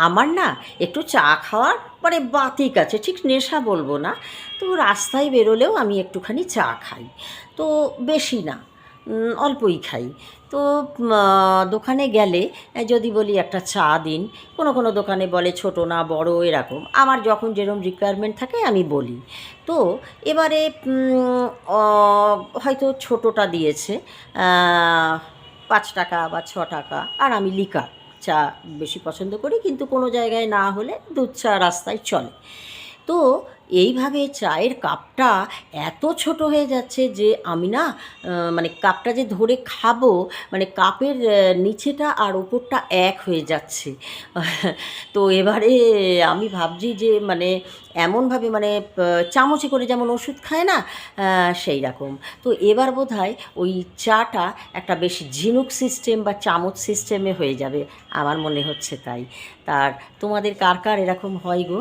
আমার না একটু চা খাওয়ার মানে বাতিক আছে, ঠিক নেশা বলবো না। তো রাস্তায় বেরোলেও আমি একটুখানি চা খাই। তো বেশি না, অল্পই খাই। তো দোকানে গেলে যদি বলি একটা চা দিন, কোনো কোনো দোকানে বলে ছোটো না বড় এরকম, আমার যখন যেরকম রিকোয়ারমেন্ট থাকে আমি বলি। তো এবারে অ হয়তো ছোটোটা দিয়েছে ৫ টাকা বা ৬ টাকা, আর আমি লিকার চা বেশি পছন্দ করি, কিন্তু কোনো জায়গায় না হলে দুধ চা রাস্তায় চলে। তো এইভাবে চায়ের কাপটা এত ছোট হয়ে যাচ্ছে যে আমি না মানে কাপটা যে ধরে খাবো, মানে কাপের নিচেটা আর ওপরটা এক হয়ে যাচ্ছে। তো এবারে আমি ভাবছি যে মানে এমনভাবে মানে চামচে করে যেমন ওষুধ খায় না, সেই রকম। তো এবার বোধহয় ওই চাটা একটা বেশ ঝিনুক সিস্টেম বা চামচ সিস্টেমে হয়ে যাবে, আমার মনে হচ্ছে তাই। তার তোমাদের কার কার এরকম হয় গো?